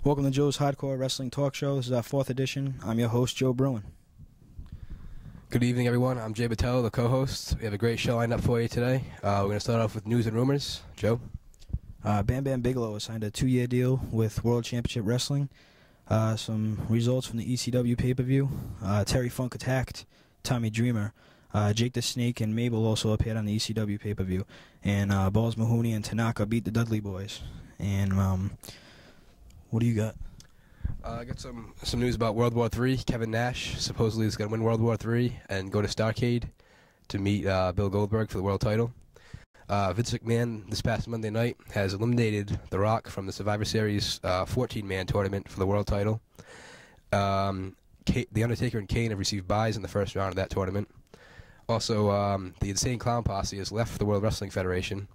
Welcome to Joe's Hardcore Wrestling Talk Show. This is our 4th edition. I'm your host, Joe Bruen. Good evening, everyone. I'm Jay Botelho, the co-host. We have a great show lined up for you today. We're going to start off with news and rumors. Joe? Bam Bam Bigelow has signed a 2-year deal with World Championship Wrestling. Some results from the ECW pay-per-view. Terry Funk attacked Tommy Dreamer. Jake the Snake and Mabel also appeared on the ECW pay-per-view. And Balls Mahoney and Tanaka beat the Dudley Boys. And what do you got? I got some news about World War III. Kevin Nash supposedly is going to win World War III and go to Starrcade to meet Bill Goldberg for the world title. Vince McMahon this past Monday night has eliminated The Rock from the Survivor Series 14-man tournament for the world title. The Undertaker and Kane have received byes in the first round of that tournament. Also, the Insane Clown Posse has left the World Wrestling Federation.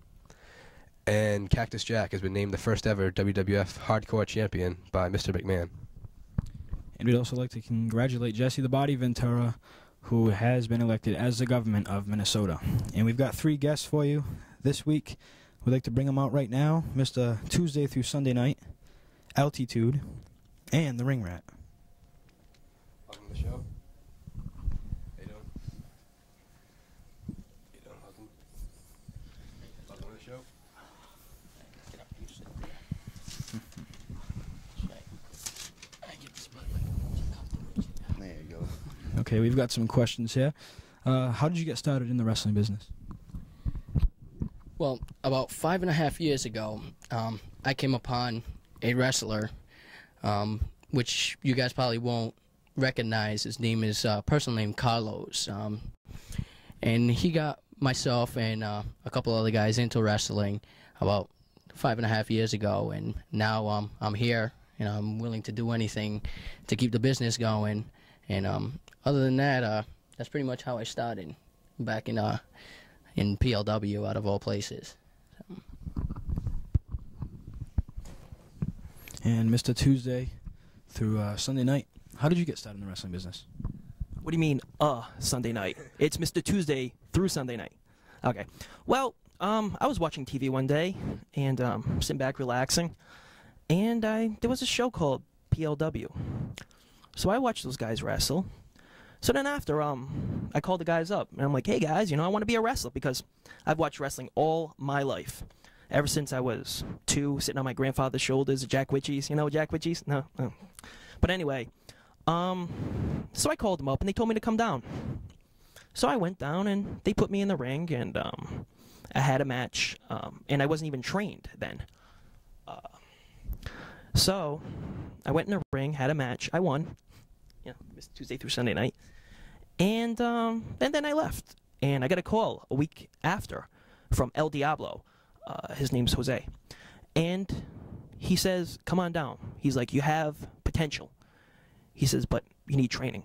And Cactus Jack has been named the first ever WWF Hardcore Champion by Mr. McMahon. And we'd also like to congratulate Jesse the Body Ventura, who has been elected as the government of Minnesota. And we've got 3 guests for you this week. We'd like to bring them out right now. Mr. Tuesday through Sunday Night, Altitude, and the Ring Rat. Welcome to the show. How you doing? Welcome. Welcome to the show. There you go. Okay, we've got some questions here. How did you get started in the wrestling business? Well, about 5.5 years ago, I came upon a wrestler, which you guys probably won't recognize. His name is personal name Carlos, and he got myself and a couple other guys into wrestling about 5.5 years ago, and now I'm here, and I'm willing to do anything to keep the business going. And other than that, that's pretty much how I started back in PLW, out of all places. And Mr. Tuesday through Sunday Night, how did you get started in the wrestling business? What do you mean, Sunday night? It's Mr. Tuesday through Sunday night. Okay. Well, I was watching TV one day, and sitting back relaxing, and there was a show called PLW. So I watched those guys wrestle. So then after, I called the guys up, and I'm like, hey guys, I want to be a wrestler, because I've watched wrestling all my life. Ever since I was 2, sitting on my grandfather's shoulders at Jack Witchy's. You know Jack Witchy's? No? Oh. But anyway, so I called them up, and they told me to come down. So I went down, and they put me in the ring, and I had a match, and I wasn't even trained then. So I went in the ring, had a match, I won. Tuesday through Sunday night. And then I left. And I got a call a week after from El Diablo. His name's Jose. And he says, come on down. He's like, you have potential. He says, but you need training.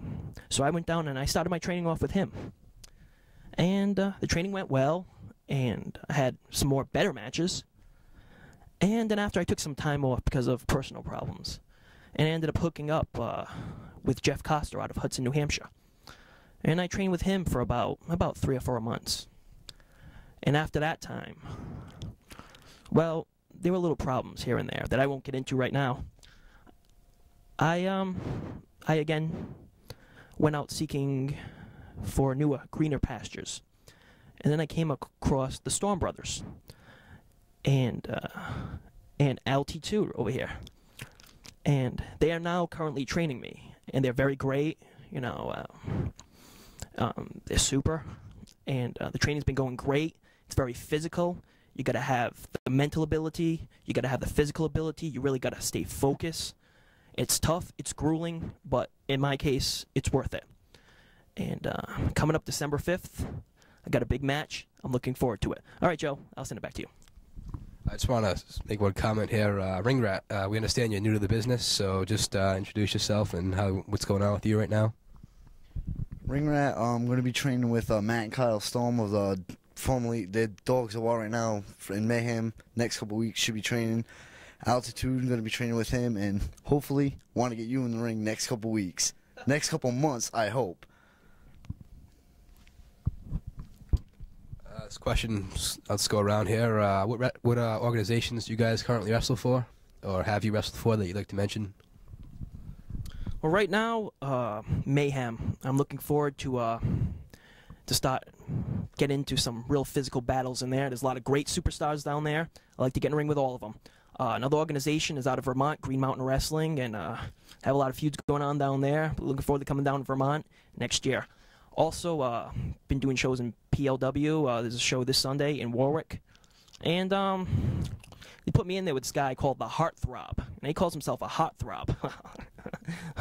So I went down and I started my training off with him. And the training went well. And I had some more better matches. And then after I took some time off because of personal problems. And I ended up hooking up with Jeff Coster out of Hudson, New Hampshire. And I trained with him for about 3 or 4 months. And after that time, well, there were little problems here and there that I won't get into right now. I again went out seeking for newer, greener pastures. And then I came across the Storm Brothers and Altitude over here. And they are now currently training me, and they're very great. They're super, and the training's been going great. It's very physical. You got to have the mental ability. You got to have the physical ability. You really got to stay focused. It's tough. It's grueling, but in my case, it's worth it. And coming up December 5th, I got a big match. I'm looking forward to it. All right, Joe, I'll send it back to you. I just want to make one comment here. Ring Rat, we understand you're new to the business, so just introduce yourself and what's going on with you right now. Ring Rat, I'm going to be training with Matt and Kyle Storm of the formerly their Dogs of War right now in Mayhem. Next couple weeks should be training. Altitude, I'm going to be training with him, and hopefully want to get you in the ring next couple weeks. Next couple months, I hope. This question, let's go around here. What organizations do you guys currently wrestle for? or have you wrestled for that you'd like to mention? Well, right now, Mayhem. I'm looking forward to start get into some real physical battles in there. There's a lot of great superstars down there. I like to get in the ring with all of them. Another organization is out of Vermont, Green Mountain Wrestling, and have a lot of feuds going on down there. Looking forward to coming down to Vermont next year. Also, been doing shows in PLW. There's a show this Sunday in Warwick. And they put me in there with this guy called the Heartthrob. And he calls himself a Heartthrob.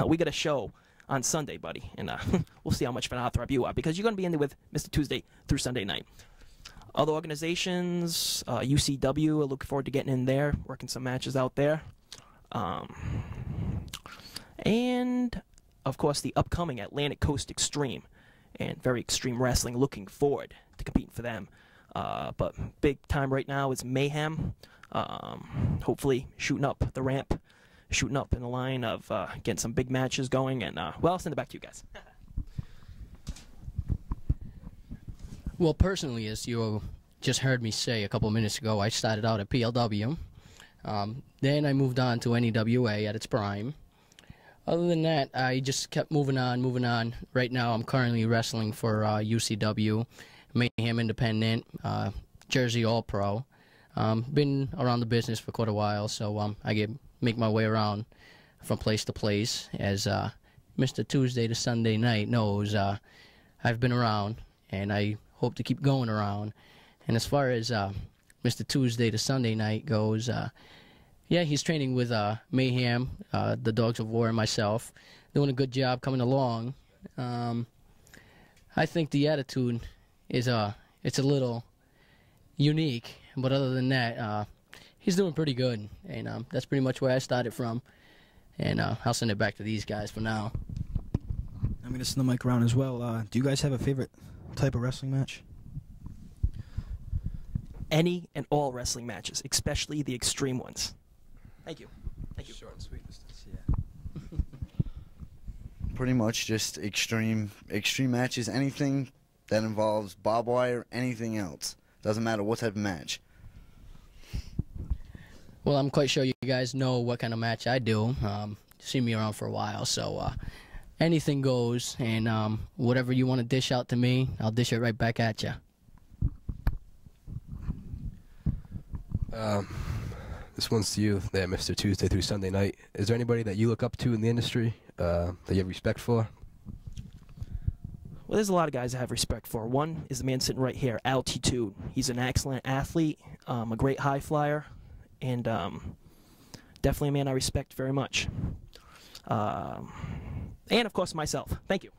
We got a show on Sunday, buddy. And we'll see how much of an heartthrob you are, because you're going to be in there with Mr. Tuesday through Sunday night. Other organizations, UCW, looking forward to getting in there, working some matches out there. And, of course, the upcoming Atlantic Coast Extreme and Very Extreme Wrestling, looking forward to competing for them. But big time right now is Mayhem. Hopefully shooting up the ramp, shooting up in the line of getting some big matches going. And, well, I'll send it back to you guys. Well, personally, as you just heard me say a couple minutes ago, I started out at PLW. Then I moved on to NEWA at its prime. Other than that, I just kept moving on, moving on. Right now, I'm currently wrestling for UCW, Mayhem Independent, Jersey All-Pro. Been around the business for quite a while, so I make my way around from place to place. As Mr. Tuesday to Sunday Night knows, I've been around, and I hope to keep going around. And as far as Mr. Tuesday to Sunday Night goes, yeah, he's training with Mayhem, the Dogs of War, and myself. Doing a good job coming along. I think the attitude is it's a little unique, but other than that, he's doing pretty good. And that's pretty much where I started from. And I'll send it back to these guys for now. I'm going to send the mic around as well. Do you guys have a favorite type of wrestling match? Any and all wrestling matches, especially the extreme ones. Thank you. Thank you. Short and sweet. Yeah. Pretty much just extreme matches. Anything that involves barbed wire, anything else. Doesn't matter what type of match. Well, I'm quite sure you guys know what kind of match I do. Seen me around for a while, so anything goes. And whatever you want to dish out to me, I'll dish it right back at you. This one's to you there, Mr. Tuesday through Sunday Night. Is there anybody that you look up to in the industry that you have respect for? Well, there's a lot of guys I have respect for. One is the man sitting right here, Tude. He's an excellent athlete, a great high flyer, and definitely a man I respect very much. And, of course, myself. Thank you.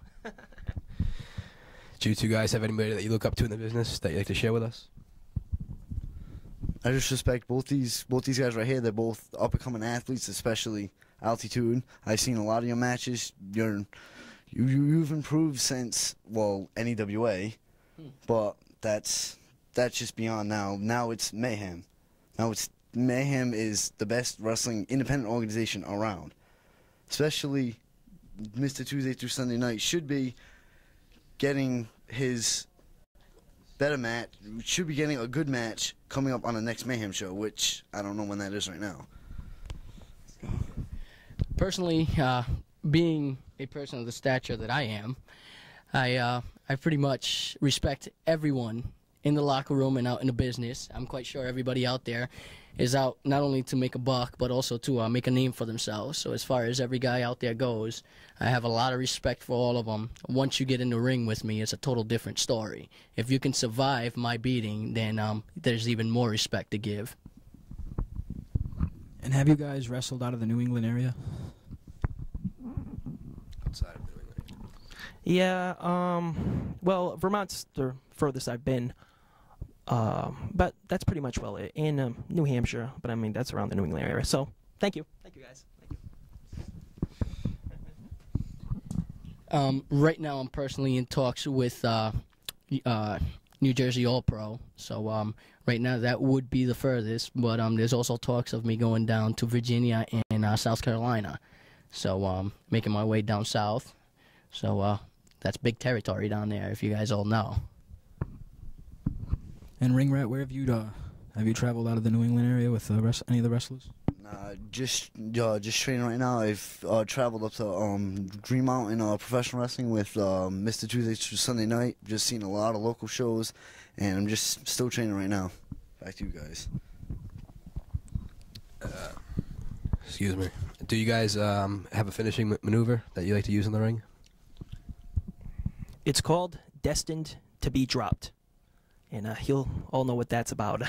Do you two guys have anybody that you look up to in the business that you'd like to share with us? I just respect both these guys right here. They're both up-and-coming athletes, especially Altitude. I've seen a lot of your matches. You've improved since, well, NEWA, but that's just beyond now. Now it's Mayhem. Mayhem is the best wrestling independent organization around. Especially Mr. Tuesday through Sunday Night should be getting his better match, should be getting a good match coming up on the next Mayhem show, which I don't know when that is right now. Personally, being a person of the stature that I am, I pretty much respect everyone in the locker room and out in the business. I'm quite sure everybody out there is out not only to make a buck, but also to make a name for themselves. So as far as every guy out there goes, I have a lot of respect for all of them. Once you get in the ring with me, it's a total different story. If you can survive my beating, then there's even more respect to give. And have you guys wrestled out of the New England area? Outside of New England. Yeah, well, Vermont's the furthest I've been. But that's pretty much in New Hampshire. But I mean, that's around the New England area. So, thank you. Thank you, guys. Thank you. Right now, I'm personally in talks with New Jersey All-Pro. So right now, that would be the furthest. But there's also talks of me going down to Virginia and South Carolina. So making my way down south. So that's big territory down there, if you guys all know. And Ring Rat, where have you traveled out of the New England area with any of the wrestlers? Nah, Just training right now. I've traveled up to Green Mountain professional wrestling with Mr. Tuesday through Sunday night. Just seen a lot of local shows, and I'm just still training right now. Back to you guys. Excuse me. Do you guys have a finishing maneuver that you like to use in the ring? It's called Destined to be Dropped. And you'll all know what that's about.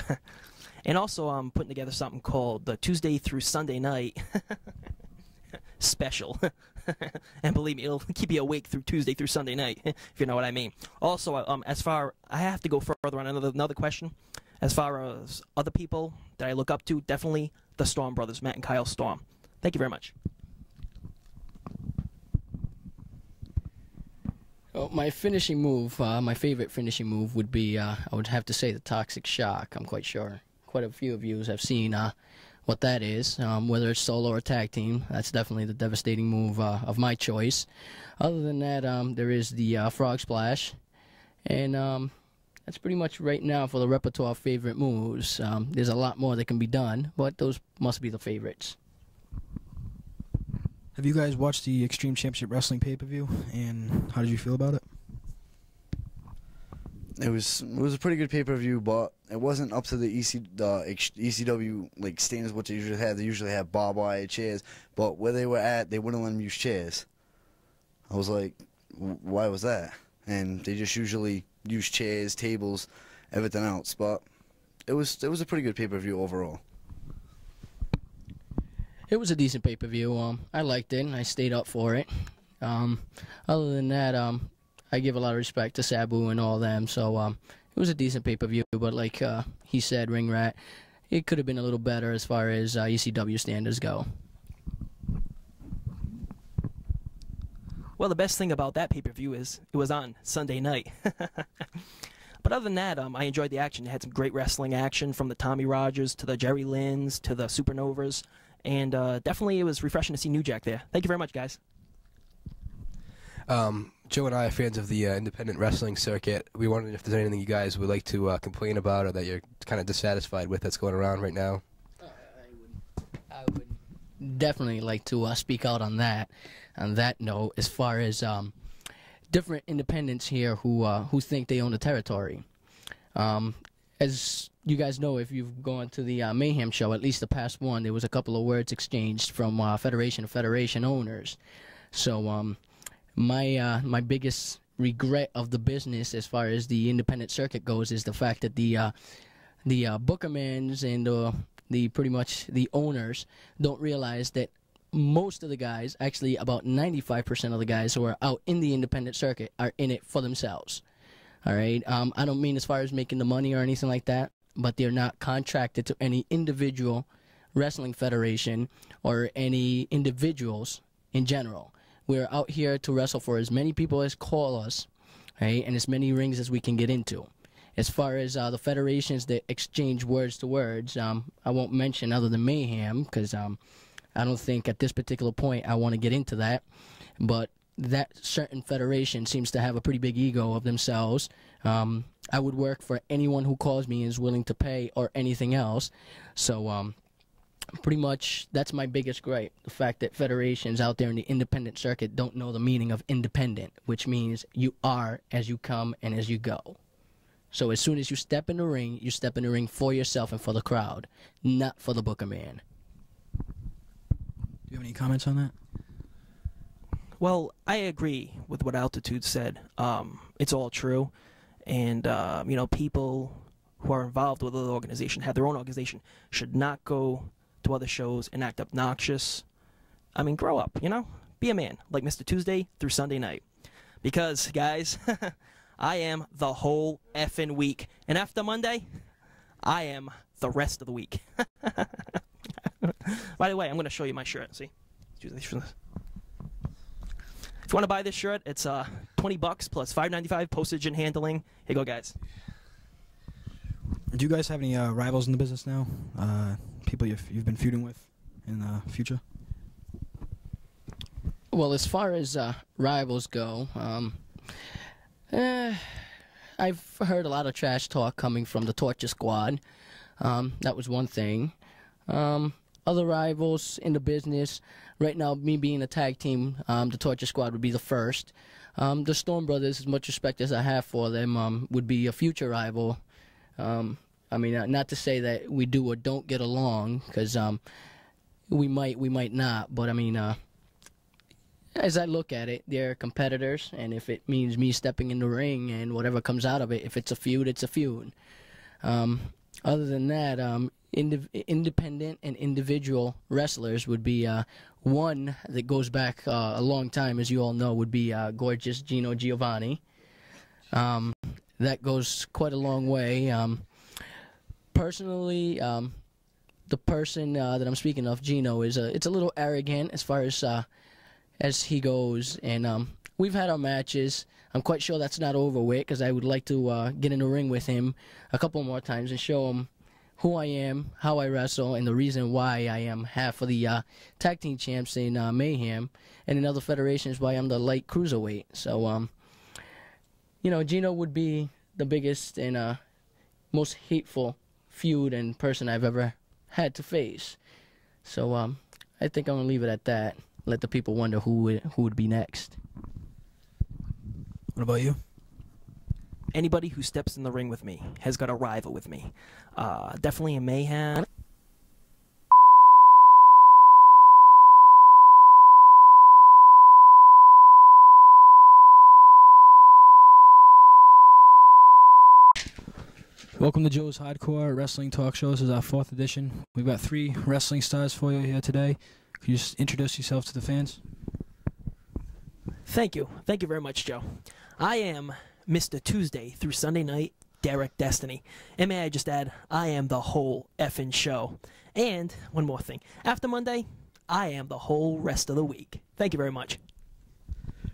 And also, I'm putting together something called the Tuesday through Sunday night special. And believe me, it'll keep you awake through Tuesday through Sunday night, if you know what I mean. Also, I have to go further on another question. As far as other people that I look up to, definitely the Storm brothers, Matt and Kyle Storm. Thank you very much. Well, my finishing move, my favorite finishing move would be, I would have to say the Toxic Shock. I'm quite sure quite a few of you have seen what that is, whether it's solo or tag team. That's definitely the devastating move of my choice. Other than that, there is the Frog Splash, and that's pretty much right now for the repertoire favorite moves. There's a lot more that can be done, but those must be the favorites. Have you guys watched the Extreme Championship Wrestling pay-per-view, and how did you feel about it? It was a pretty good pay-per-view, but it wasn't up to the ECW like standards what they usually have. They usually have barbed wire chairs, but where they were at, they wouldn't let them use chairs. I was like, why was that? And they just usually use chairs, tables, everything else. But it was a pretty good pay-per-view overall. It was a decent pay-per-view. I liked it. I stayed up for it. Other than that, I give a lot of respect to Sabu and all them. So it was a decent pay-per-view. But like he said, Ring Rat, it could have been a little better as far as ECW standards go. Well, the best thing about that pay-per-view is it was on Sunday night. But other than that, I enjoyed the action. It had some great wrestling action from the Tommy Rogers to the Jerry Lynn's to the Supernovas. And definitely it was refreshing to see New Jack there. Thank you very much, guys. Joe and I are fans of the independent wrestling circuit. We wondered if there's anything you guys would like to complain about or that you're kind of dissatisfied with that's going around right now. I would definitely like to speak out on that note, as far as different independents here who think they own the territory. As you guys know, if you've gone to the Mayhem show, at least the past one, there was a couple of words exchanged from Federation to Federation owners. So my biggest regret of the business as far as the independent circuit goes is the fact that the bookermans and the pretty much the owners don't realize that most of the guys, actually about 95% of the guys who are out in the independent circuit, are in it for themselves. All right. I don't mean as far as making the money or anything like that, but they're not contracted to any individual wrestling federation or any individuals in general. We're out here to wrestle for as many people as call us, right, and as many rings as we can get into. As far as the federations that exchange words to words, I won't mention other than Mayhem, because I don't think at this particular point I want to get into that. But that certain federation seems to have a pretty big ego of themselves. I would work for anyone who calls me and is willing to pay or anything else. So pretty much that's my biggest gripe, the fact that federations out there in the independent circuit don't know the meaning of independent, which means you are as you come and as you go. So as soon as you step in the ring, you step in the ring for yourself and for the crowd, not for the booker man. Do you have any comments on that? Well, I agree with what Altitude said. It's all true. And, you know, people who are involved with other organization, have their own organization, should not go to other shows and act obnoxious. I mean, grow up, you know? Be a man, like Mr. Tuesday through Sunday night. Because, guys, I am the whole effing week. And after Monday, I am the rest of the week. By the way, I'm going to show you my shirt. See? If you want to buy this shirt, it's $20 plus $5.95 postage and handling. Here you go, guys. Do you guys have any rivals in the business now? People you've been feuding with in the future? Well, as far as rivals go, I've heard a lot of trash talk coming from the Torture Squad. That was one thing. other rivals in the business, right now, me being a tag team, the Torture Squad would be the first. The Storm Brothers, as much respect as I have for them, would be a future rival. I mean, not to say that we do or don't get along, because we might not. But I mean, as I look at it, they're competitors, and if it means me stepping in the ring and whatever comes out of it, if it's a feud, it's a feud. Other than that, independent and individual wrestlers would be one that goes back a long time, as you all know, would be gorgeous Gino Giovanni. That goes quite a long way. Personally, the person that I'm speaking of, Gino, it's a little arrogant as far as he goes, and we've had our matches. I'm quite sure that's not over with, because I would like to get in the ring with him a couple more times and show him who I am, how I wrestle, and the reason why I am half of the tag team champs in Mayhem, and in other federations why I'm the light cruiserweight. So, you know, Gino would be the biggest and most hateful feud and person I've ever had to face. So, I think I'm gonna leave it at that. Let the people wonder who would be next. What about you? Anybody who steps in the ring with me has got a rival with me. Definitely in Mayhem. Welcome to Joe's Hardcore Wrestling Talk Show. This is our 4th edition. We've got 3 wrestling stars for you here today. Could you just introduce yourself to the fans? Thank you. Thank you very much, Joe. I am Mr. Tuesday through Sunday night, Derek Destiny. And may I just add, I am the whole effing show. And one more thing. After Monday, I am the whole rest of the week. Thank you very much.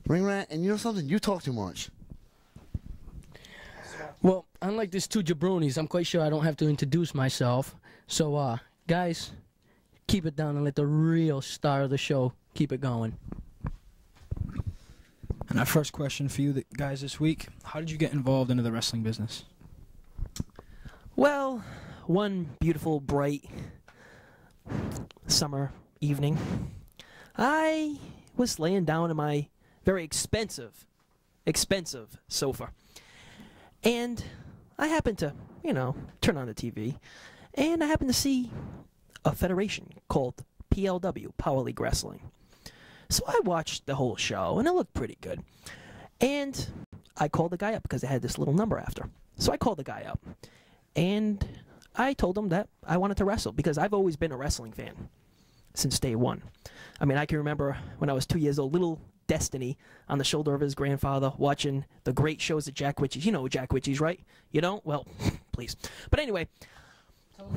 Ring Rat, and you know something? You talk too much. Well, unlike these two jabronis, I'm quite sure I don't have to introduce myself. So, guys, keep it down and let the real star of the show keep it going. And our first question for you guys this week, how did you get involved into the wrestling business? Well, one beautiful, bright summer evening, I was laying down in my very expensive sofa. And I happened to, turn on the TV, and I happened to see a federation called PLW, Power League Wrestling. So I watched the whole show, and it looked pretty good. And I called the guy up because it had this little number after. So I called the guy up, and I told him that I wanted to wrestle because I've always been a wrestling fan since day one. I mean, I can remember when I was 2 years old, little Destiny on the shoulder of his grandfather watching the great shows at Jack Ritchie's. You know Jack Ritchie's, right? You don't? Well, please. But anyway. And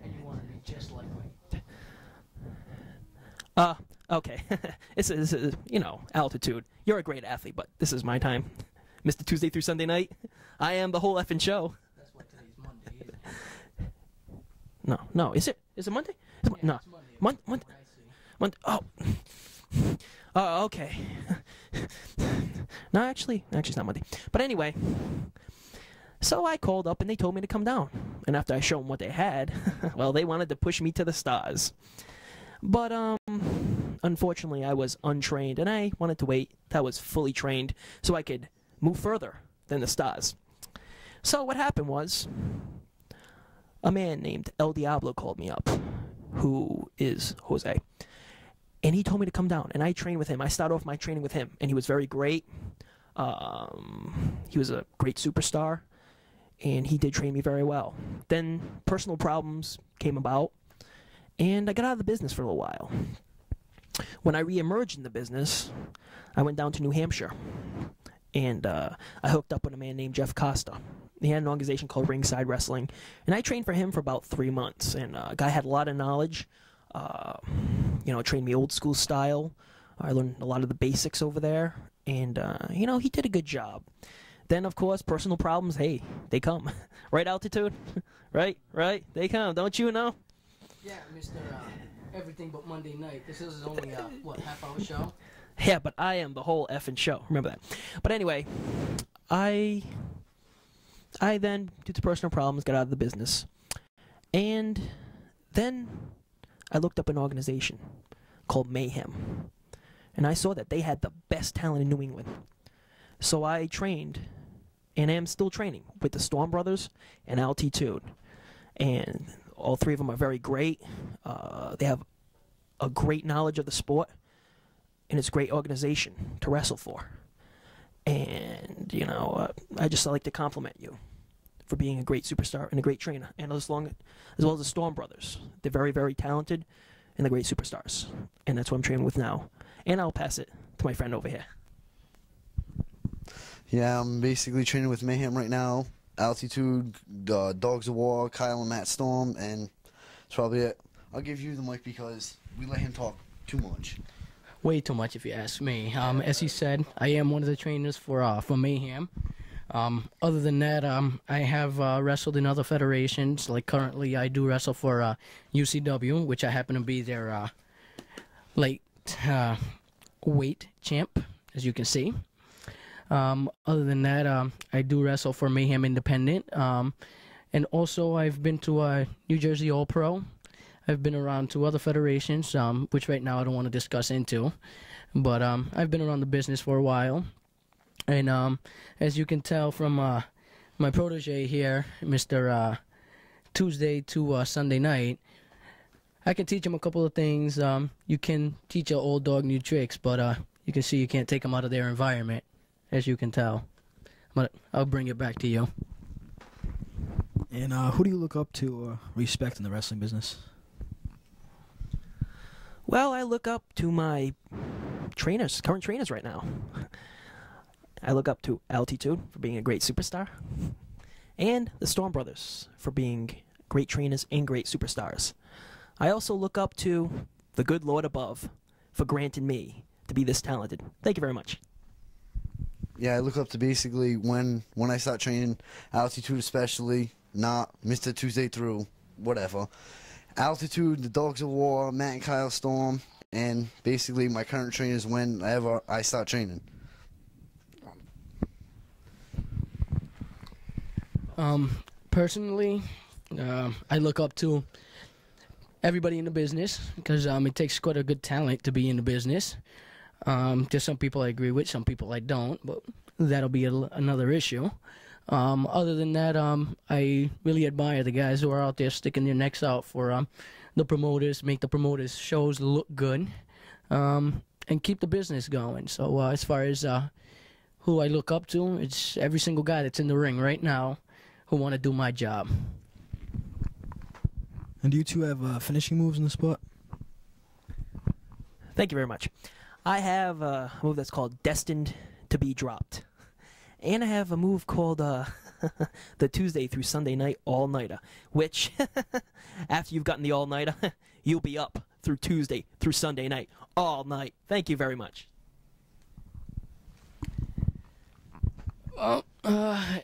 you want to be just like me. Okay. This is, altitude. You're a great athlete, but this is my time. Mr. Tuesday through Sunday night. I am the whole effing show. That's why today's Monday, isn't it? No. Is it? Is it Monday? Is it, Yeah, no. it's Monday. Monday. Oh. Oh, okay. No, actually, it's not Monday. But anyway, so I called up and they told me to come down. And after I showed them what they had, well, they wanted to push me to the stars. But unfortunately, I was untrained, and I wanted to wait till I was fully trained so I could move further than the stars. So what happened was, a man named El Diablo called me up, who is Jose. And he told me to come down, and I trained with him. I started off my training with him, and he was very great. He was a great superstar, and he did train me very well. Then personal problems came about, and I got out of the business for a little while. When I re-emerged in the business, I went down to New Hampshire, and I hooked up with a man named Jeff Costa. He had an organization called Ringside Wrestling, and I trained for him for about 3 months. And a guy had a lot of knowledge. Trained me old school style. I learned a lot of the basics over there, and he did a good job. Then, of course, personal problems. Hey, they come, right? Altitude, right? They come. Don't you know? Yeah, Mr. Everything But Monday Night. This is only a half-hour show. Yeah, but I am the whole effing show. Remember that. But anyway, I then, due to personal problems, got out of the business. And Then I looked up an organization called Mayhem, and I saw that they had the best talent in New England. So I trained, and am still training, with the Storm Brothers and Tude. And all three of them are very great. They have a great knowledge of the sport, and it's a great organization to wrestle for. And, I just like to compliment you for being a great superstar and a great trainer, and as well as the Storm Brothers. They're very, very talented, and they're great superstars. And that's what I'm training with now. And I'll pass it to my friend over here. Yeah, I'm basically training with Mayhem right now. Altitude, Dogs of War, Kyle and Matt Storm, and that's probably it. I'll give you the mic because we let him talk too much. Way too much, if you ask me. As he said, I am one of the trainers for Mayhem. Other than that, I have wrestled in other federations. Like currently, I do wrestle for UCW, which I happen to be their light weight champ, as you can see. Other than that, I do wrestle for Mayhem Independent. And also, I've been to New Jersey All Pro. I've been around to other federations, which right now I don't want to discuss into. But I've been around the business for a while. And as you can tell from my protege here, Mr. Tuesday to Sunday night, I can teach him a couple of things. You can teach an old dog new tricks, but you can see you can't take them out of their environment, as you can tell. But I'll bring it back to you. And who do you look up to or respect in the wrestling business? Well, I look up to my current trainers right now. I look up to Altitude for being a great superstar, and the Storm Brothers for being great trainers and great superstars. I also look up to the good Lord above for granting me to be this talented. Thank you very much. Yeah, I look up to basically when I start training, Altitude especially, not Mr. Tuesday through whatever. Altitude, the Dogs of War, Matt and Kyle Storm, and basically my current trainers whenever I start training. Personally, I look up to everybody in the business because it takes quite a good talent to be in the business. There's some people I agree with, some people I don't, but that'll be another issue. Other than that, I really admire the guys who are out there sticking their necks out for the promoters, make the promoters' shows look good, and keep the business going. So as far as who I look up to, it's every single guy that's in the ring right now who want to do my job. And do you two have finishing moves in the sport? Thank you very much. I have a move that's called Destined to be Dropped. And I have a move called the Tuesday through Sunday night all-nighter, which, after you've gotten the all-nighter, you'll be up through Tuesday through Sunday night all night. Thank you very much. Well,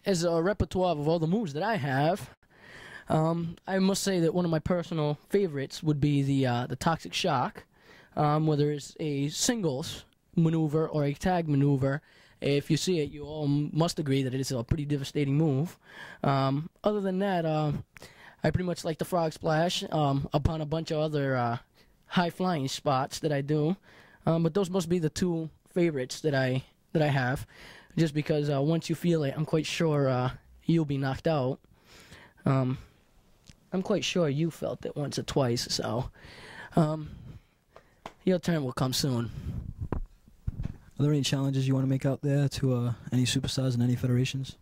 as a repertoire of all the moves that I have, I must say that one of my personal favorites would be the Toxic Shock. Whether it's a singles maneuver or a tag maneuver, if you see it, you all must agree that it is a pretty devastating move. Other than that, I pretty much like the Frog Splash upon a bunch of other high-flying spots that I do. But those must be the two favorites that I have, just because once you feel it, I'm quite sure you'll be knocked out. I'm quite sure you felt it once or twice, so your turn will come soon. Are there any challenges you want to make out there to any superstars in any federations?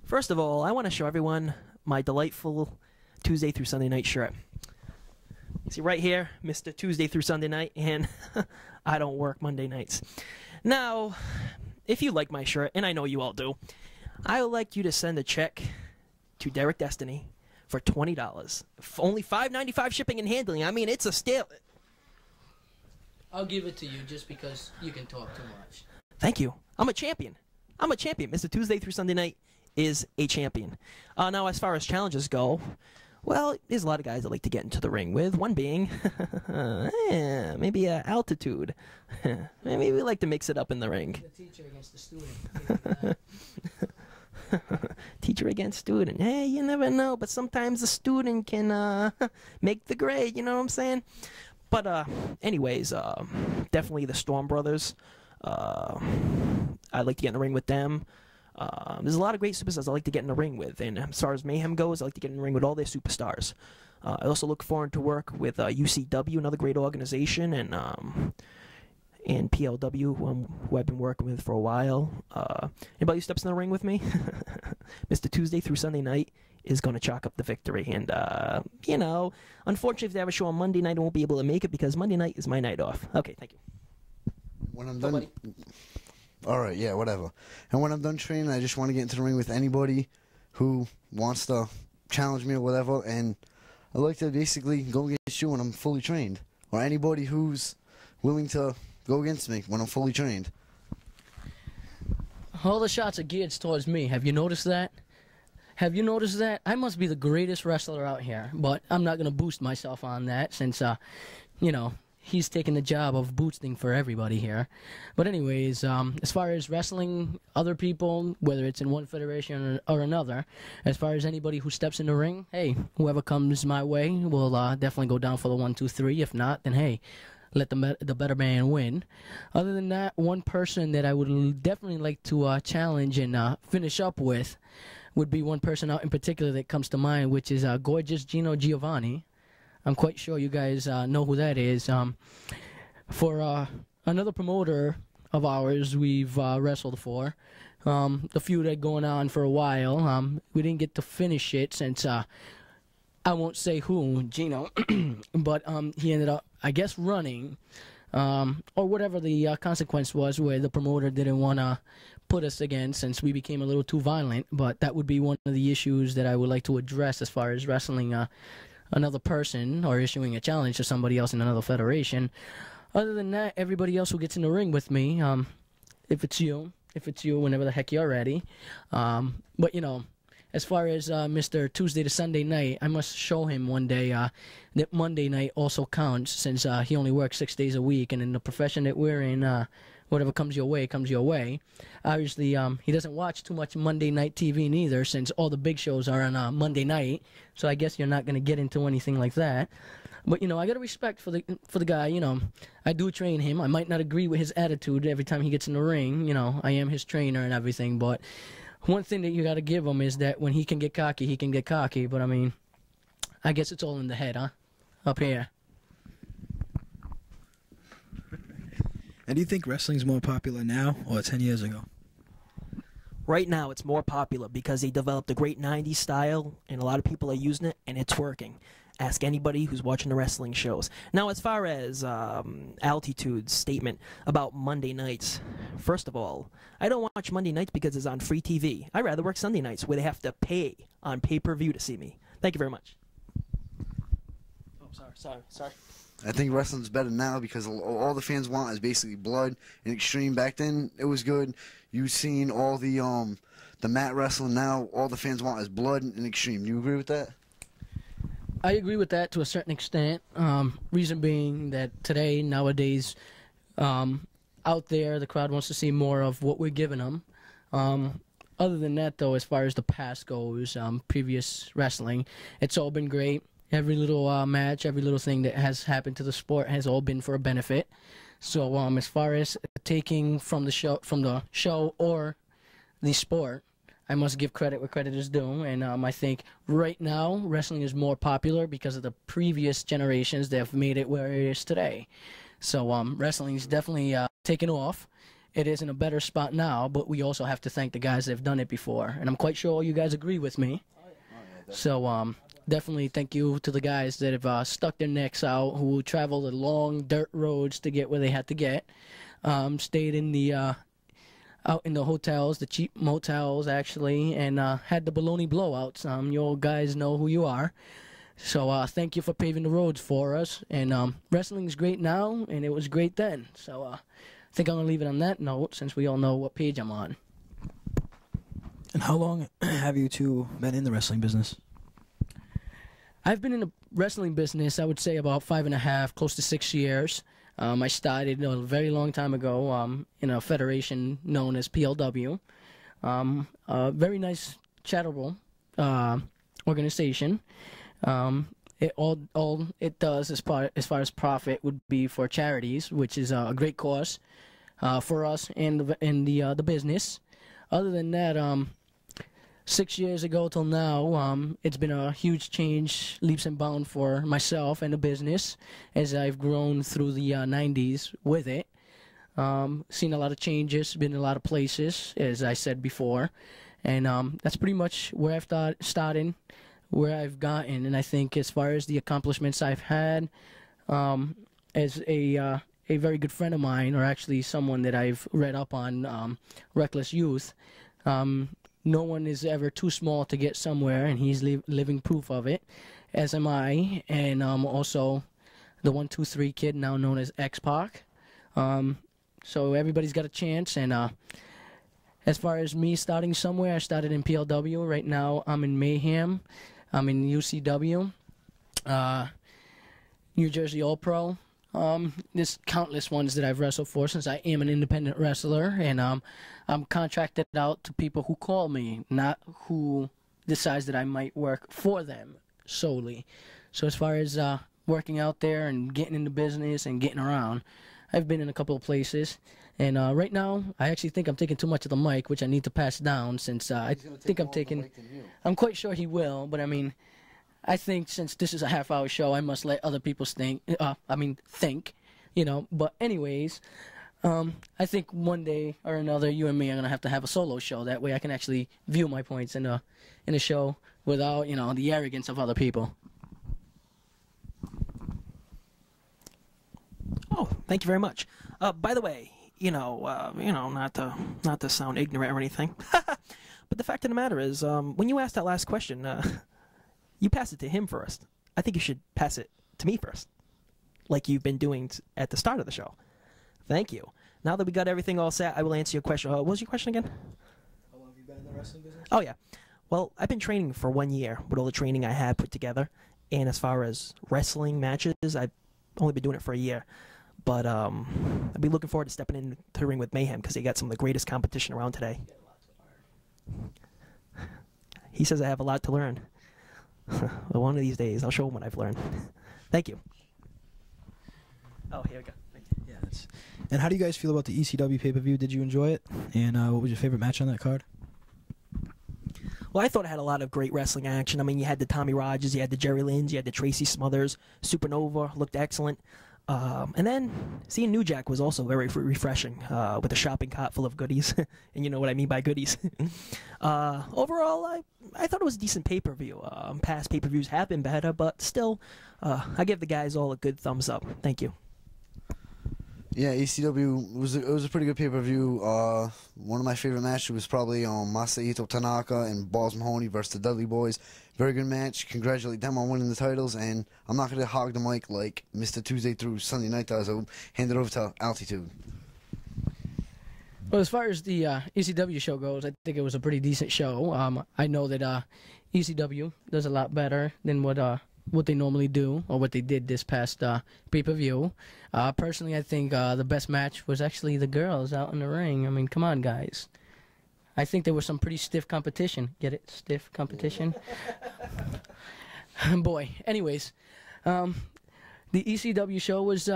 First of all, I want to show everyone my delightful Tuesday through Sunday night shirt. See right here, Mr. Tuesday through Sunday night, and I don't work Monday nights. Now, if you like my shirt, and I know you all do, I would like you to send a check to Derek Destiny for $20. Only $5.95 shipping and handling. I mean, it's a steal. I'll give it to you just because you can talk too much. Thank you. I'm a champion. I'm a champion. Mr. Tuesday through Sunday night is a champion. Now, as far as challenges go, well, there's a lot of guys that like to get into the ring with, one being maybe Altitude. Maybe we like to mix it up in the ring. The teacher against the student. Teacher against student. Hey, you never know, but sometimes the student can make the grade, you know what I'm saying? But anyways, definitely the Storm Brothers. I'd like to get in the ring with them. There's a lot of great superstars I like to get in the ring with, and as far as Mayhem goes, I like to get in the ring with all their superstars. I also look forward to work with UCW, another great organization, and PLW, who I've been working with for a while. Anybody who steps in the ring with me, Mr. Tuesday through Sunday night is going to chalk up the victory. And, you know, unfortunately, if they have a show on Monday night, I won't be able to make it because Monday night is my night off. Okay, thank you. When I'm done... All right, yeah, whatever. And when I'm done training, I just want to get into the ring with anybody who wants to challenge me or whatever. And I like to basically go against you when I'm fully trained. Or anybody who's willing to go against me when I'm fully trained. All the shots are geared towards me. Have you noticed that? Have you noticed that? I must be the greatest wrestler out here, but I'm not going to boost myself on that since, you know, he's taking the job of boosting for everybody here. But anyways, as far as wrestling other people, whether it's in one federation or another, as far as anybody who steps in the ring, hey, whoever comes my way will definitely go down for the 1, 2, 3. If not, then hey, let the better man win. Other than that, one person that I would definitely like to challenge and finish up with would be one person out in particular that comes to mind, which is Gorgeous Gino Giovanni. I'm quite sure you guys know who that is. For another promoter of ours we've wrestled for, the feud had going on for a while. We didn't get to finish it since I won't say who, Gino, but he ended up, I guess, running, or whatever the consequence was, where the promoter didn't want to put us again since we became a little too violent. But that would be one of the issues that I would like to address as far as wrestling another person or issuing a challenge to somebody else in another federation. Other than that, everybody else who gets in the ring with me, if it's you, whenever the heck you're ready. But, you know, as far as Mr. Tuesday to Sunday night, I must show him one day that Monday night also counts, since he only works 6 days a week, and in the profession that we're in, whatever comes your way, comes your way. Obviously, he doesn't watch too much Monday night TV neither, since all the big shows are on Monday night, so I guess you're not going to get into anything like that. But, you know, I got a respect for the guy. You know, I do train him. I might not agree with his attitude every time he gets in the ring. You know, I am his trainer and everything, but one thing that you got to give him is that when he can get cocky, he can get cocky. But, I mean, I guess it's all in the head, huh? Up here. And do you think wrestling's more popular now or 10 years ago? Right now, it's more popular because they developed a great 90s style, and a lot of people are using it, and it's working. Ask anybody who's watching the wrestling shows. Now, as far as Altitude's statement about Monday nights, first of all, I don't watch Monday nights because it's on free TV. I rather work Sunday nights where they have to pay on pay-per-view to see me. Thank you very much. Oh, sorry. I think wrestling's better now because all the fans want is basically blood and extreme. Back then, it was good. You've seen all the mat wrestling. Now, all the fans want is blood and extreme. Do you agree with that? I agree with that to a certain extent. Reason being that today, nowadays, out there, the crowd wants to see more of what we're giving them. Other than that, though, as far as the past goes, previous wrestling, it's all been great. Every little match, every little thing that has happened to the sport has all been for a benefit. So, as far as taking from the show or the sport, I must give credit where credit is due, and I think right now wrestling is more popular because of the previous generations that have made it where it is today. So wrestling is definitely taken off. It is in a better spot now, but we also have to thank the guys that have done it before, and I'm quite sure you guys agree with me. So definitely thank you to the guys that have stuck their necks out, who traveled the long dirt roads to get where they had to get, stayed in the out in the hotels, the cheap motels, actually, and had the baloney blowouts. You all guys know who you are. So thank you for paving the roads for us. And wrestling's great now, and it was great then. So I think I'm going to leave it on that note, since we all know what page I'm on. And how long have you two been in the wrestling business? I've been in the wrestling business, I would say, about 5.5, close to 6 years. I started a very long time ago in a federation known as PLW. A very nice charitable organization. All it does as far as profit would be for charities, which is a great cause for us and the business. Other than that, 6 years ago till now, it's been a huge change, leaps and bounds for myself and the business as I've grown through the 90s with it. Seen a lot of changes, been in a lot of places, as I said before, and that's pretty much where I've started, where I've gotten, and I think as far as the accomplishments I've had, as a very good friend of mine, or actually someone that I've read up on, Reckless Youth. No one is ever too small to get somewhere, and he's living proof of it, as am I, and also the 123 kid, now known as X-Pac. So everybody's got a chance, and as far as me starting somewhere, I started in PLW. Right now, I'm in Mayhem. I'm in UCW, New Jersey All-Pro. There's countless ones that I've wrestled for since I am an independent wrestler, and I'm contracted out to people who call me, not who decides that I might work for them solely. So as far as working out there and getting into business and getting around, I've been in a couple of places, and right now I actually think I'm taking too much of the mic, which I need to pass down since I think I'm taking. I'm quite sure he will, but I mean, I think since this is a half-hour show, I must let other people think, you know. But anyways, I think one day or another, you and me are gonna have a solo show. That way, I can actually view my points in a show without, you know, the arrogance of other people. Oh, thank you very much. By the way, not to sound ignorant or anything, but the fact of the matter is, when you asked that last question, you passed it to him first. I think you should pass it to me first, like you've been doing at the start of the show. Thank you. Now that we got everything all set, I will answer your question. What was your question again? How long have you been in the wrestling business? Oh, yeah. Well, I've been training for 1 year with all the training I had put together. And as far as wrestling matches, I've only been doing it for a year. But I'll be looking forward to stepping into the ring with Mayhem because they got some of the greatest competition around today. He says I have a lot to learn. Well, one of these days, I'll show him what I've learned. Thank you. Oh, here we go. Yeah. And how do you guys feel about the ECW pay-per-view? Did you enjoy it? And what was your favorite match on that card? Well, I thought it had a lot of great wrestling action. I mean, you had the Tommy Rogers, you had the Jerry Lynn's, you had the Tracy Smothers. Supernova looked excellent. And then seeing New Jack was also very refreshing with a shopping cart full of goodies. And you know what I mean by goodies. Overall, I thought it was a decent pay-per-view. Past pay-per-views have been better, but still, I give the guys all a good thumbs up. Thank you. Yeah, ECW was a pretty good pay-per-view. One of my favorite matches was probably Masahito Tanaka and Balls Mahoney versus the Dudley Boys. Very good match. Congratulate them on winning the titles, and I'm not going to hog the mic like Mr. Tuesday through Sunday night does. I'll hand it over to Altitude. Well, as far as the ECW show goes, I think it was a pretty decent show. I know that ECW does a lot better than what they normally do, or what they did this past pay-per-view. Personally, I think the best match was actually the girls out in the ring. I mean, come on, guys. I think there was some pretty stiff competition. Get it? Stiff competition? Boy. Anyways, the ECW show was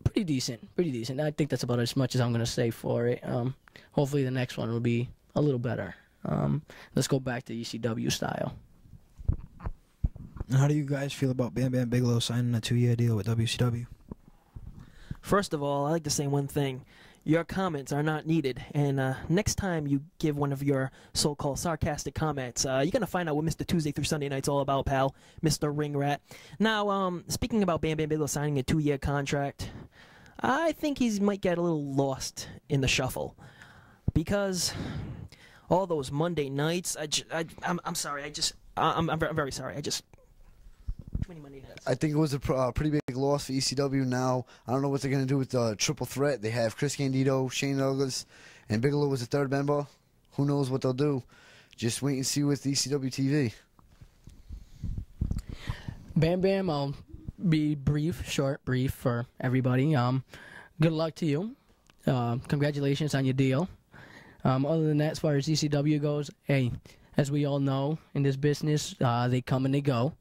pretty decent. Pretty decent. I think that's about as much as I'm going to say for it. Hopefully the next one will be a little better. Let's go back to ECW style. How do you guys feel about Bam Bam Bigelow signing a 2-year deal with WCW? First of all, I like to say one thing. Your comments are not needed, and next time you give one of your so-called sarcastic comments, you're going to find out what Mr. Tuesday through Sunday night's all about, pal, Mr. Ring Rat. Now, speaking about Bam Bam Bigelow signing a 2-year contract, I think he might get a little lost in the shuffle, because all those Monday nights, I'm sorry, I'm very sorry, I think it was a pretty big loss for ECW now. I don't know what they're going to do with the triple threat. They have Chris Candido, Shane Douglas, and Bigelow was the third member. Who knows what they'll do? Just wait and see with ECW TV. Bam Bam, I'll be brief for everybody. Good luck to you. Congratulations on your deal. Other than that, as far as ECW goes, hey, as we all know in this business, they come and they go.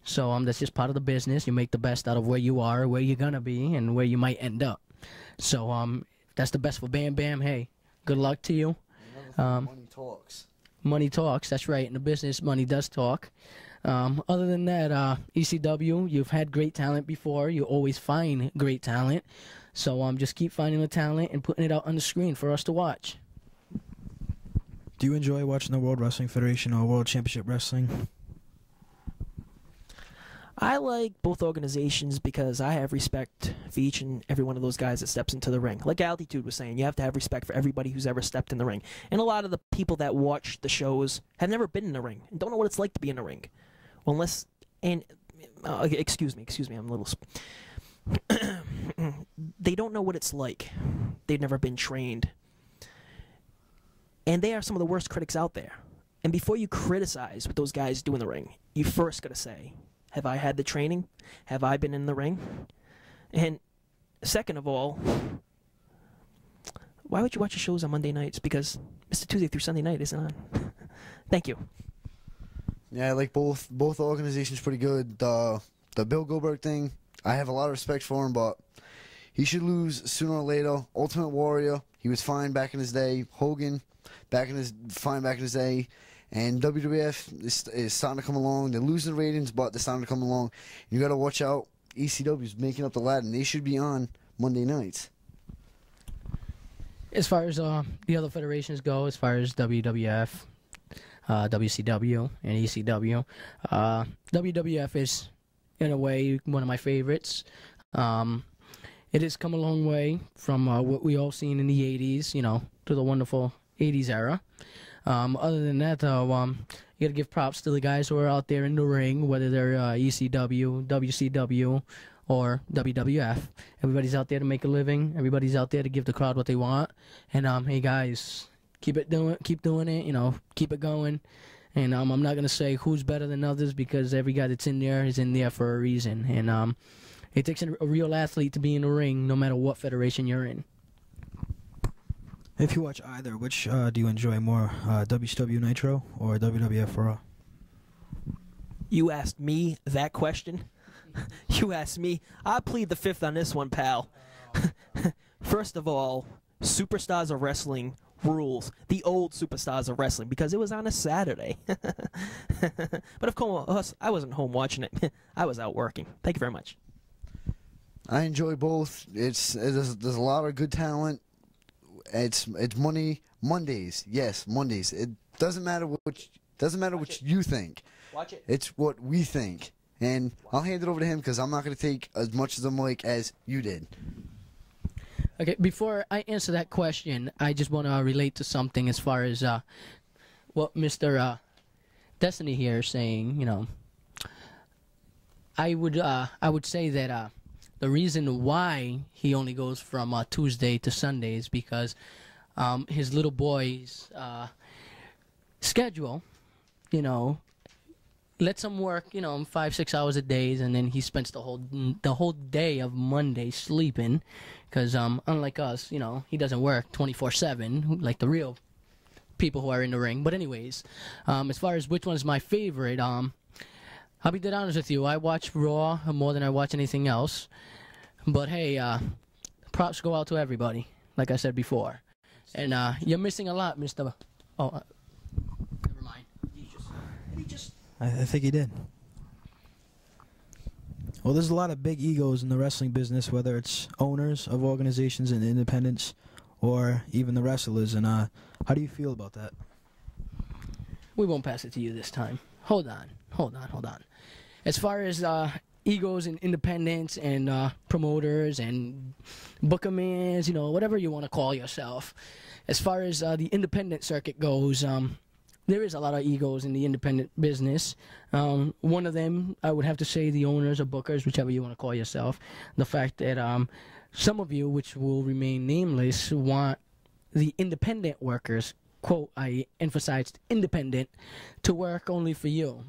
So that's just part of the business. You make the best out of where you are, where you're gonna be, and where you might end up. So if that's the best for Bam Bam, hey, good luck to you. Money talks. Money talks. That's right. In the business, money does talk. Other than that, ECW, you've had great talent before. You always find great talent. So just keep finding the talent and putting it out on the screen for us to watch. Do you enjoy watching the World Wrestling Federation or World Championship Wrestling? I like both organizations because I have respect for each and every one of those guys that steps into the ring. Like Altitude was saying, you have to have respect for everybody who's ever stepped in the ring. And a lot of the people that watch the shows have never been in the ring and don't know what it's like to be in the ring. Well, unless, and, excuse me, I'm a little, they don't know what it's like. They've never been trained. And they are some of the worst critics out there. And before you criticize what those guys do in the ring, you first got to say, have I had the training? Have I been in the ring? And second of all, why would you watch the shows on Monday nights? Because Mr. Tuesday through Sunday night isn't on. Thank you. Yeah, I like both organizations pretty good. The Bill Goldberg thing, I have a lot of respect for him, but he should lose sooner or later. Ultimate Warrior, he was fine back in his day. Hogan, fine back in his day. And WWF is starting to come along. They're losing ratings, but they're starting to come along. You got to watch out. ECW's making up the ladder, and they should be on Monday nights. As far as the other federations go, as far as WWF, WCW, and ECW, WWF is, in a way, one of my favorites. It has come a long way from what we all seen in the 80s, to the wonderful 80s era. Other than that, though, you got to give props to the guys who are out there in the ring, whether they're ECW, WCW, or WWF. Everybody's out there to make a living. Everybody's out there to give the crowd what they want. And hey, guys, keep doing it. Keep it going. And I'm not gonna say who's better than others because every guy that's in there is in there for a reason. And it takes a real athlete to be in the ring, no matter what federation you're in. If you watch either, which do you enjoy more, WCW Nitro or WWF Raw? You asked me that question? You asked me. I plead the fifth on this one, pal. First of all, Superstars of Wrestling rules. The old Superstars of Wrestling, because it was on a Saturday. But of course, I wasn't home watching it. I was out working. Thank you very much. I enjoy both. There's a lot of good talent. It's Mondays. Yes, Mondays. It doesn't matter what you think. Watch it. It's what we think. And I'll hand it over to him because I'm not going to take as much of the mic as you did. Okay, before I answer that question, I just want to relate to something as far as what Mr. Destiny here is saying. I would say that the reason why he only goes from Tuesday to Sunday is because his little boy's schedule, lets him work, 5-6 hours a day, and then he spends the whole day of Monday sleeping, because unlike us, he doesn't work 24/7 like the real people who are in the ring. But anyways, as far as which one is my favorite, I'll be dead honest with you. I watch Raw more than I watch anything else. But hey, props go out to everybody, like I said before. And you're missing a lot, Mr. Oh, never mind. I think he did. Well, there's a lot of big egos in the wrestling business, whether it's owners of organizations and independents or even the wrestlers. And how do you feel about that? We won't pass it to you this time. Hold on. As far as egos and independents and promoters and bookermans, whatever you want to call yourself, as far as the independent circuit goes, there is a lot of egos in the independent business. One of them, I would have to say the owners or bookers, whichever you want to call yourself. The fact that some of you, which will remain nameless, want the independent workers, quote, I emphasized independent, to work only for you.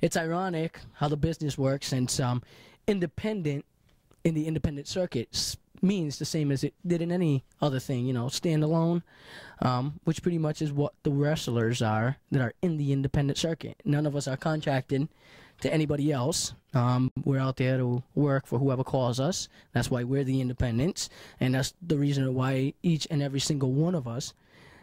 It's ironic how the business works, since independent in the independent circuit means the same as it did in any other thing, standalone, which pretty much is what the wrestlers are that are in the independent circuit. None of us are contracted to anybody else. We're out there to work for whoever calls us. That's why we're the independents, and that's the reason why each and every single one of us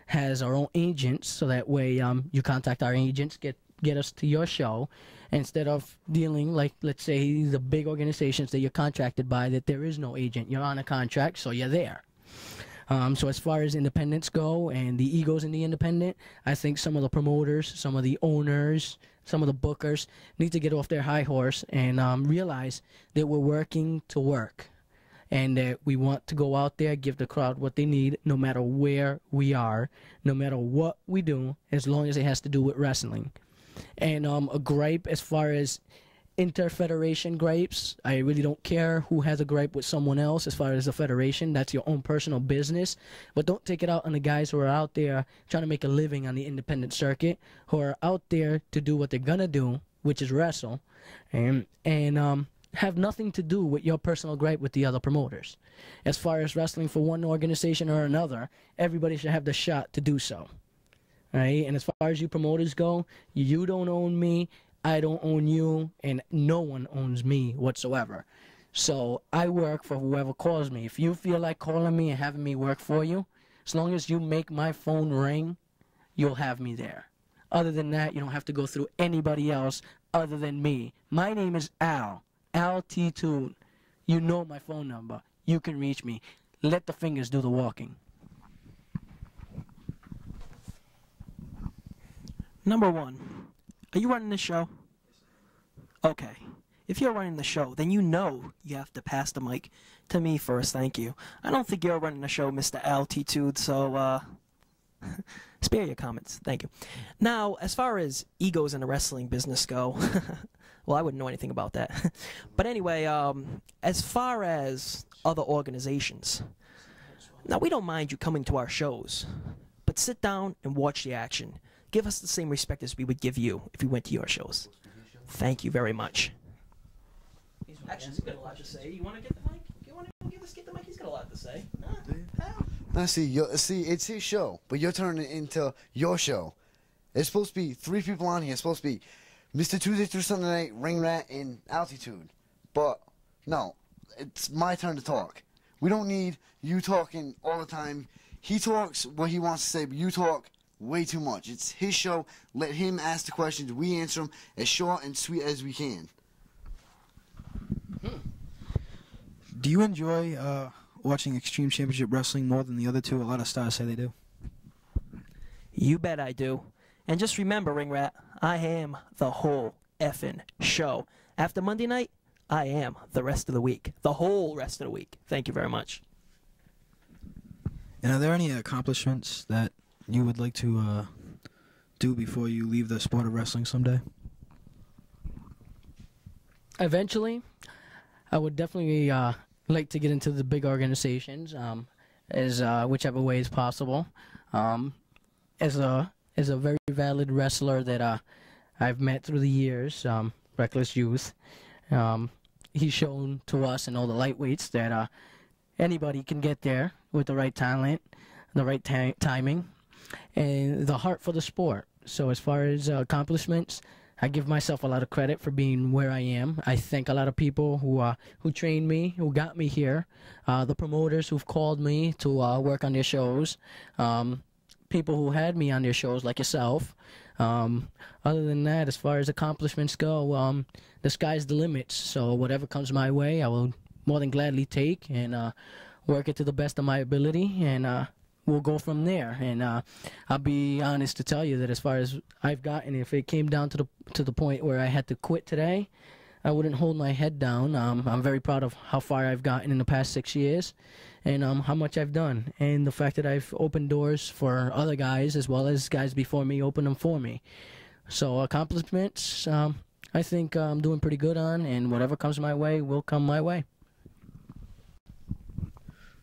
has our own agents, so that way you contact our agents, get us to your show, instead of dealing like, let's say, the big organizations that you're contracted by, that there is no agent. You're on a contract, so you're there. So as far as independents go and the egos in the independent, I think some of the promoters, some of the owners, some of the bookers need to get off their high horse and realize that we're working to work, and that we want to go out there, give the crowd what they need, no matter where we are, no matter what we do, as long as it has to do with wrestling. And a gripe as far as inter-federation gripes, I really don't care who has a gripe with someone else. As far as the federation, that's your own personal business, but don't take it out on the guys who are out there trying to make a living on the independent circuit, who are out there to do what they're gonna do, which is wrestle, and have nothing to do with your personal gripe with the other promoters. As far as wrestling for one organization or another, everybody should have the shot to do so. Right? And as far as you promoters go, you don't own me, I don't own you, and no one owns me whatsoever. So I work for whoever calls me. If you feel like calling me and having me work for you, as long as you make my phone ring, you'll have me there. Other than that, you don't have to go through anybody else other than me. My name is Al T. Tude. You know my phone number. You can reach me. Let the fingers do the walking. Number one, are you running the show? Okay. If you're running the show, then you know you have to pass the mic to me first, thank you. I don't think you're running the show, Mr. Altitude, so, spare your comments, thank you. Now, as far as egos in the wrestling business go, well, I wouldn't know anything about that. But anyway, as far as other organizations, now we don't mind you coming to our shows, but sit down and watch the action. Give us the same respect as we would give you if we went to your shows. Thank you very much. Actually, he's got a lot to say. You want to get the mic? You want to get the mic? He's got a lot to say. Now, see, it's his show, but you're turning it into your show. It's supposed to be 3 people on here. It's supposed to be Mr. Tuesday through Sunday Night, Ring Rat, and Altitude. But, no, it's my turn to talk. We don't need you talking all the time. He talks what he wants to say, but you talk way too much. It's his show. Let him ask the questions. We answer them as short and sweet as we can. Do you enjoy watching Extreme Championship Wrestling more than the other two? A lot of stars say they do. You bet I do. And just remember, Ring Rat, I am the whole effing show. After Monday night, I am the rest of the week. The whole rest of the week. Thank you very much. And are there any accomplishments that you would like to do before you leave the sport of wrestling someday? Eventually, I would definitely like to get into the big organizations, as whichever way is possible. As a very valid wrestler that I've met through the years, Reckless Youth, he's shown to us and all the lightweights that anybody can get there with the right talent, the right timing, and the heart for the sport. So as far as accomplishments, I give myself a lot of credit for being where I am. I thank a lot of people who trained me, who got me here, the promoters who've called me to work on their shows, people who had me on their shows like yourself. Other than that, as far as accomplishments go, the sky's the limit. So whatever comes my way, I will more than gladly take and work it to the best of my ability, and we'll go from there. And I'll be honest to tell you that as far as I've gotten, if it came down to the point where I had to quit today, I wouldn't hold my head down. I'm very proud of how far I've gotten in the past 6 years, and how much I've done, and the fact that I've opened doors for other guys as well as guys before me opened them for me. So accomplishments, I think I'm doing pretty good on, and whatever comes my way will come my way.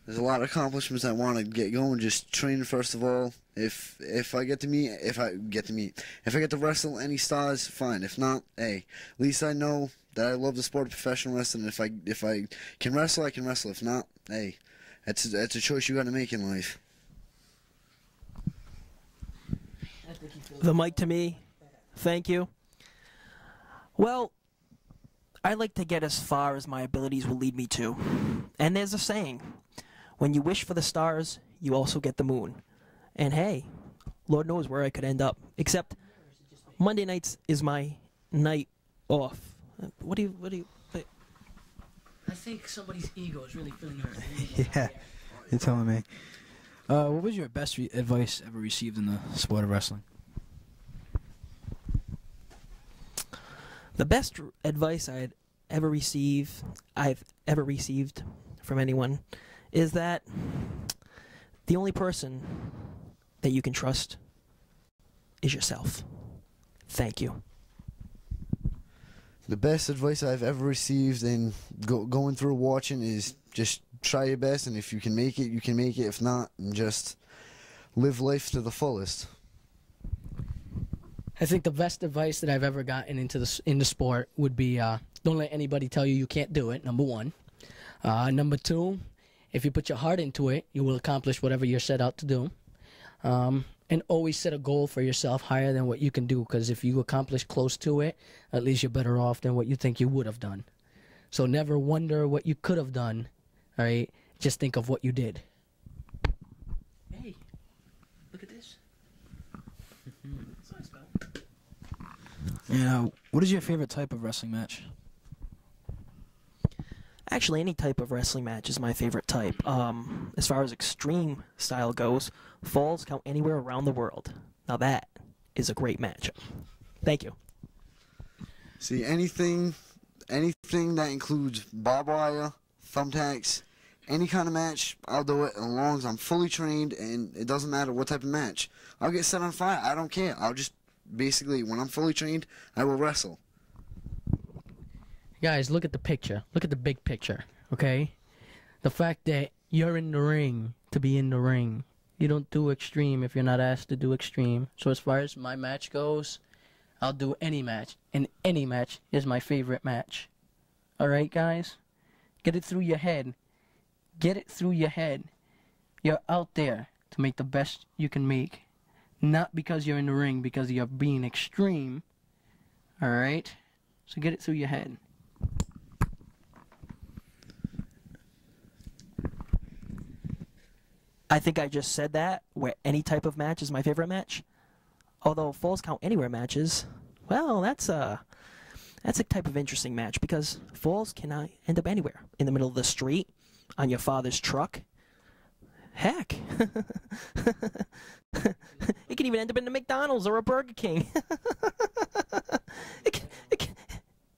There's a lot of accomplishments I want to get going. Just training first of all. If I get to wrestle any stars, fine. If not, hey, at least I know that I love the sport of professional wrestling. If I can wrestle, I can wrestle. If not, hey, That's a choice you got to make in life. The mic to me. Thank you. Well, I like to get as far as my abilities will lead me to. And there's a saying, when you wish for the stars, you also get the moon. And hey, Lord knows where I could end up. Except Monday nights is my night off. What do you... I think somebody's ego is really feeling hurt. Yeah, you're telling me. What was your best advice ever received in the sport of wrestling? The best advice I've ever received from anyone is that the only person that you can trust is yourself. Thank you. The best advice I've ever received in going through watching is just try your best, and if you can make it, you can make it. If not, just live life to the fullest. I think the best advice that I've ever gotten in the sport would be don't let anybody tell you can't do it, number one. Number two, if you put your heart into it, you will accomplish whatever you're set out to do. And always set a goal for yourself higher than what you can do, because if you accomplish close to it, at least you're better off than what you think you would have done. So never wonder what you could have done, all right? Just think of what you did. Hey, look at this. What is your favorite type of wrestling match? Actually, any type of wrestling match is my favorite type. As far as extreme style goes, falls count anywhere around the world. Now that is a great matchup. Thank you. See, anything that includes barbed wire, thumbtacks, any kind of match, I'll do it as long as I'm fully trained, and it doesn't matter what type of match. I'll get set on fire. I don't care. I'll just basically, when I'm fully trained, I will wrestle. Guys, look at the picture. Look at the big picture, okay? The fact that you're in the ring to be in the ring. You don't do extreme if you're not asked to do extreme. So as far as my match goes, I'll do any match. And any match is my favorite match. Alright, guys? Get it through your head. Get it through your head. You're out there to make the best you can make. Not because you're in the ring, because you're being extreme. Alright? So get it through your head. I think I just said that, where any type of match is my favorite match. Although falls count anywhere matches, well, that's a type of interesting match, because falls can end up anywhere. In the middle of the street, on your father's truck. Heck. It can even end up in a McDonald's or a Burger King.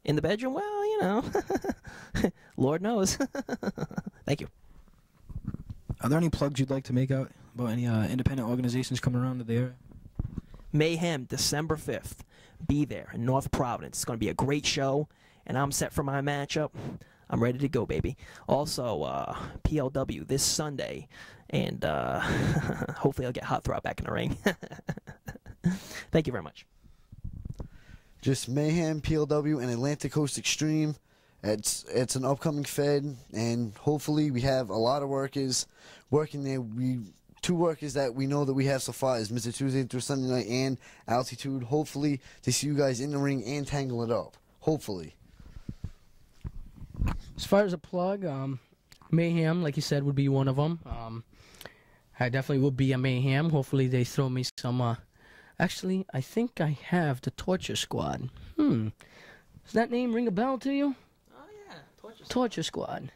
In the bedroom, well, you know. Lord knows. Thank you. Are there any plugs you'd like to make out about any independent organizations coming around to the area? Mayhem, December 5th. Be there in North Providence. It's going to be a great show, and I'm set for my matchup. I'm ready to go, baby. Also, PLW this Sunday, and hopefully I'll get Hot Throb back in the ring. Thank you very much. Just Mayhem, PLW, and Atlantic Coast Extreme. It's an upcoming Fed, and hopefully we have a lot of workers working there. Two workers that we know that we have so far is Mr. Tuesday through Sunday night and Altitude. Hopefully to see you guys in the ring and tangle it up. Hopefully. As far as a plug, Mayhem, like you said, would be one of them. I definitely would be a Mayhem. Hopefully they throw me some, actually, I think I have the Torture Squad. Does that name ring a bell to you? Oh, yeah. Torture Squad.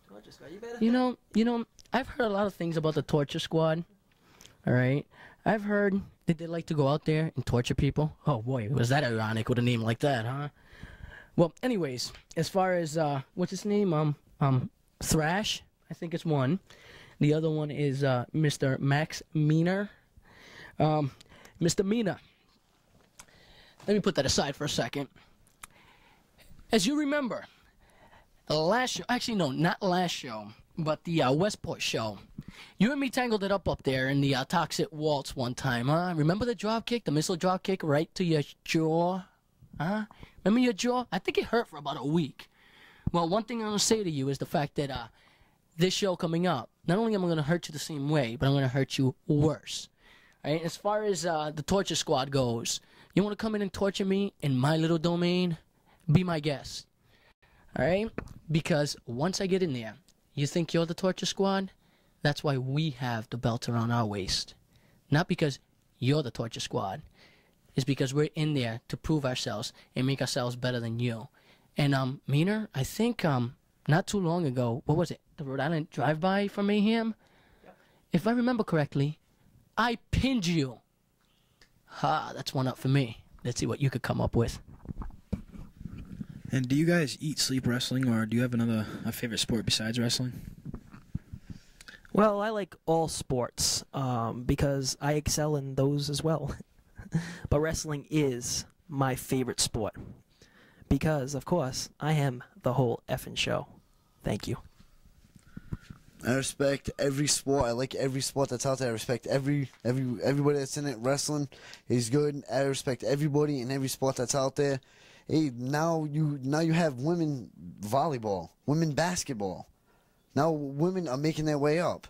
Torture Squad. You better. You know, I've heard a lot of things about the Torture Squad. All right. I've heard that they like to go out there and torture people. Oh, boy, was that ironic with a name like that, huh? Well, anyways, as far as, what's his name? Thrash, I think it's one. The other one is, Mr. Max Meaner. Mr. Meaner. Let me put that aside for a second. As you remember, last show, actually no, not last show, but the Westport show. You and me tangled it up there in the Toxic Waltz one time, huh? Remember the drop kick, the missile drop kick right to your jaw? Huh? Remember your jaw? I think it hurt for about a week. Well, one thing I'm going to say to you is the fact that this show coming up, not only am I going to hurt you the same way, but I'm going to hurt you worse. All right? As far as the torture squad goes, you want to come in and torture me in my little domain? Be my guest. All right? Because once I get in there, you think you're the torture squad? That's why we have the belt around our waist. Not because you're the torture squad. It's because we're in there to prove ourselves and make ourselves better than you. And, Meaner, I think, not too long ago, what was it? The Rhode Island drive-by for Mayhem? Yep. If I remember correctly, I pinned you. Ha, that's one up for me. Let's see what you could come up with. And do you guys eat, sleep wrestling, or do you have a favorite sport besides wrestling? Well, I like all sports because I excel in those as well. But wrestling is my favorite sport because, of course, I am the whole effing show. Thank you. I respect every sport. I like every sport that's out there. I respect everybody that's in it. Wrestling is good. I respect everybody in every sport that's out there. Hey, now you have women volleyball, women basketball. Now women are making their way up,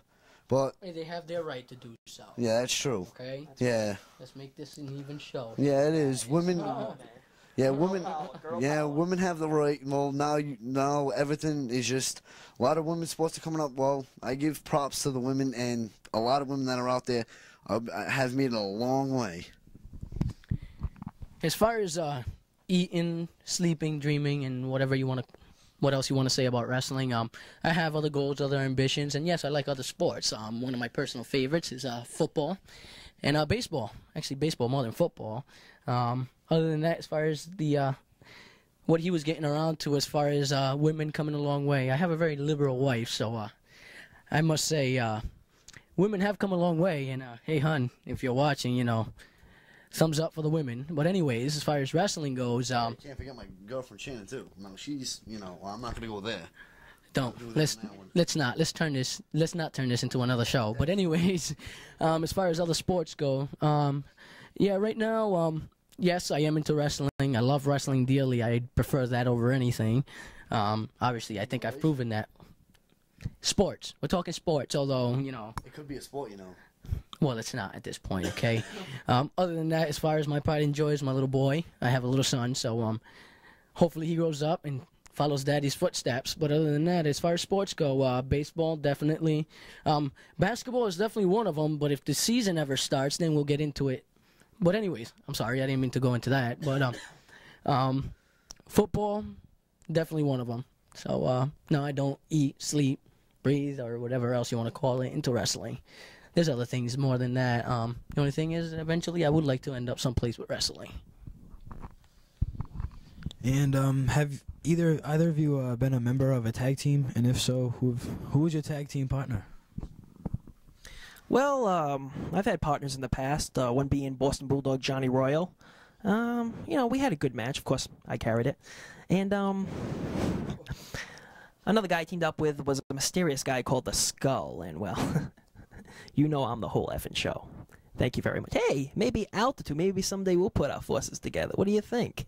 but Hey, they have their right to do so. yeah, that's true. Okay? Yeah, Let's make this an even show. yeah, it is. Women, yeah, women, Girl yeah, power. women have the right. Well, now everything is just a lot of women's sports are coming up. Well, I give props to the women, and a lot of women that are out there have made it a long way. As far as eating, sleeping, dreaming, and what else you want to say about wrestling? I have other goals, other ambitions, and yes, I like other sports. One of my personal favorites is football and baseball. Actually, baseball more than football. Other than that, as far as the what he was getting around to, as far as women coming a long way, I have a very liberal wife, so I must say women have come a long way. And hey, hun, if you're watching, thumbs up for the women. But anyways, as far as wrestling goes, I can't forget my girlfriend Shannon too. No, she's well, I'm not gonna go there. let's not turn this into another show. But anyways, as far as other sports go, yeah, right now, yes, I am into wrestling. I love wrestling dearly. I prefer that over anything. Obviously, I think I've proven that. Sports. We're talking sports, although, It could be a sport, well, it's not at this point, okay? Other than that, as far as my pride and joy is my little boy. I have a little son, so hopefully he grows up and follows daddy's footsteps. But other than that, as far as sports go, baseball, definitely. Basketball is definitely one of them, but if the season ever starts, then we'll get into it. But anyways, I'm sorry, I didn't mean to go into that. But football, definitely one of them. So, no, I don't eat, sleep, breathe, or whatever else you want to call it, into wrestling. There's other things more than that. The only thing is, eventually, I would like to end up someplace with wrestling. And have either of you been a member of a tag team? And if so, who was your tag team partner? Well, I've had partners in the past, one being Boston Bulldog Johnny Royal. We had a good match. Of course, I carried it. And another guy I teamed up with was a mysterious guy called the Skull. And, well, I'm the whole effing show. Thank you very much. Hey, maybe Altitude. Maybe someday we'll put our forces together. What do you think?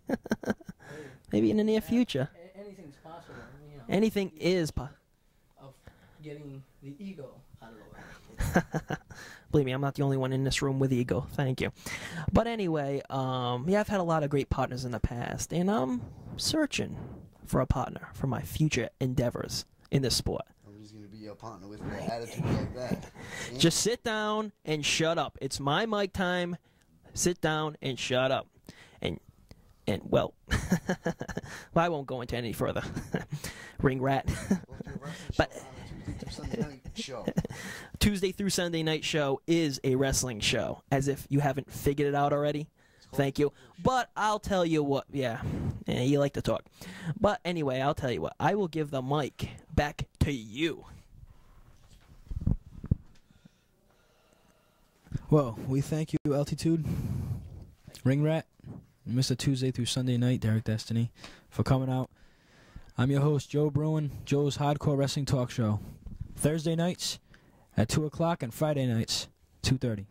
Maybe in the near future. Anything's possible. Anything is possible. Of getting the ego out of the way. Believe me, I'm not the only one in this room with ego. Thank you. But anyway, I've had a lot of great partners in the past, and I'm searching for a partner for my future endeavors in this sport. Nobody's gonna be your partner with an attitude like that. Just sit down and shut up. It's my mic time. Sit down and shut up. And well, I won't go into any further. Ring rat. But Tuesday through Sunday night show is a wrestling show. As if you haven't figured it out already. Thank you. But I'll tell you what. Yeah, you like to talk. But anyway, I'll tell you what. I will give the mic back to you. Well, we thank you, Altitude, Ring Rat, and Mr. Tuesday through Sunday night, Derek Destiny, for coming out. I'm your host, Joe Bruen, Joe's Hardcore Wrestling Talk Show. Thursday nights at 2 o'clock and Friday nights, 2:30.